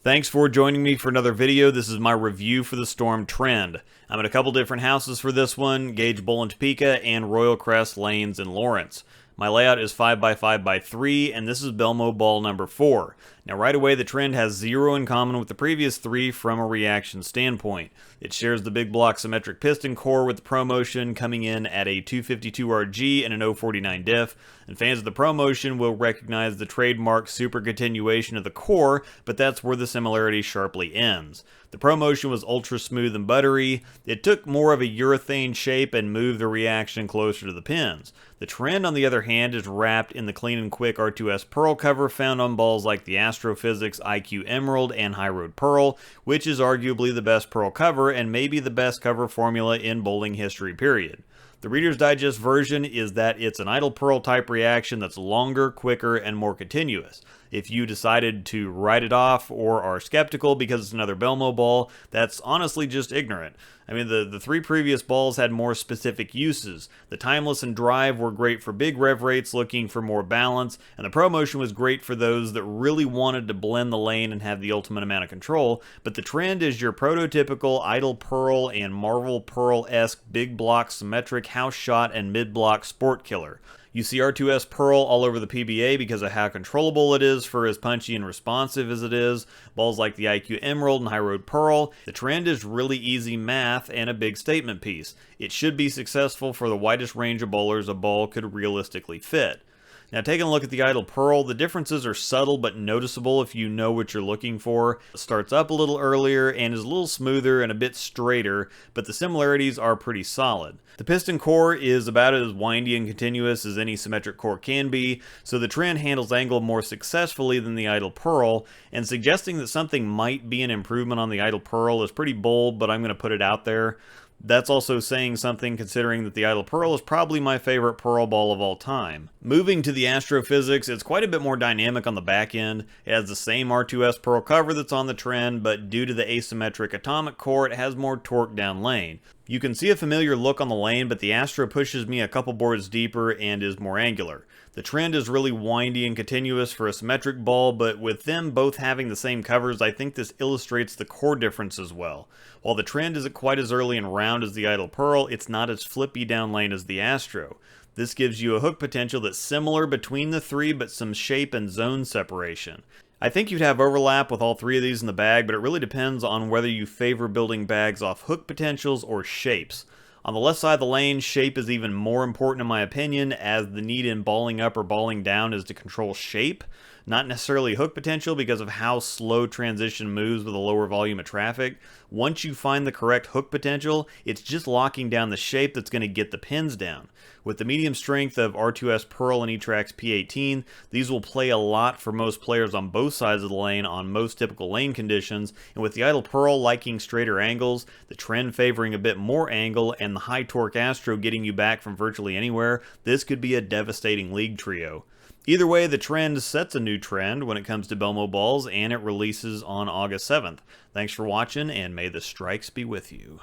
Thanks for joining me for another video. This is my review for the Storm Trend. I'm at a couple different houses for this one, Gage, Bowl, Topeka, and Royal Crest Lanes in Lawrence. My layout is 5x5x3, and this is Belmo ball number 4. Now right away, the trend has 0 in common with the previous 3 from a reaction standpoint. It shares the big block symmetric piston core with the ProMotion coming in at a 252 RG and an 049 diff, and fans of the ProMotion will recognize the trademark super continuation of the core, but that's where the similarity sharply ends. The ProMotion was ultra smooth and buttery. It took more of a urethane shape and moved the reaction closer to the pins. The trend, on the other hand, is wrapped in the clean and quick R2S Pearl cover found on balls like the Astrophysics IQ Emerald and High Road Pearl, which is arguably the best Pearl cover and maybe the best cover formula in bowling history, period. The Reader's Digest version is that it's an idle pearl type reaction that's longer, quicker, and more continuous. If you decided to write it off or are skeptical because it's another Belmo ball, that's honestly just ignorant. I mean, the 3 previous balls had more specific uses. The Timeless and Drive were great for big rev rates looking for more balance, and the ProMotion was great for those that really wanted to blend the lane and have the ultimate amount of control, but the Trend is your prototypical idle pearl and Marvel Pearl-esque big block symmetric house shot and mid-block sport killer. You see R2S Pearl all over the PBA because of how controllable it is for as punchy and responsive as it is. Balls like the IQ Emerald and High Road Pearl. The Trend is really easy math and a big statement piece. It should be successful for the widest range of bowlers a ball could realistically fit. Now, taking a look at the idle pearl, the differences are subtle but noticeable if you know what you're looking for. It starts up a little earlier and is a little smoother and a bit straighter, but the similarities are pretty solid. The piston core is about as windy and continuous as any symmetric core can be, so the Trend handles angle more successfully than the idle pearl, and suggesting that something might be an improvement on the idle pearl is pretty bold, but I'm going to put it out there. That's also saying something considering that the idle pearl is probably my favorite pearl ball of all time. Moving to the Astrophysics, it's quite a bit more dynamic on the back end. It has the same R2S pearl cover that's on the Trend, but due to the asymmetric atomic core, it has more torque down lane. You can see a familiar look on the lane, but the Astro pushes me a couple boards deeper and is more angular. The Trend is really windy and continuous for a symmetric ball, but with them both having the same covers, I think this illustrates the core difference as well. While the Trend isn't quite as early and round as the idle pearl, it's not as flippy down lane as the Astro. This gives you a hook potential that's similar between the 3, but some shape and zone separation. I think you'd have overlap with all 3 of these in the bag, but it really depends on whether you favor building bags off hook potentials or shapes. On the left side of the lane, shape is even more important in my opinion, as the need in balling up or balling down is to control shape, not necessarily hook potential because of how slow transition moves with a lower volume of traffic. Once you find the correct hook potential, it's just locking down the shape that's going to get the pins down. With the medium strength of R2S Pearl and E-Trax P18, these will play a lot for most players on both sides of the lane on most typical lane conditions, and with the idle pearl liking straighter angles, the Trend favoring a bit more angle, and the high torque Astro getting you back from virtually anywhere, this could be a devastating league trio. Either way, the Trend sets a new trend when it comes to Belmo balls, and it releases on August 7th. Thanks for watching, and may the strikes be with you.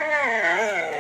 Ah.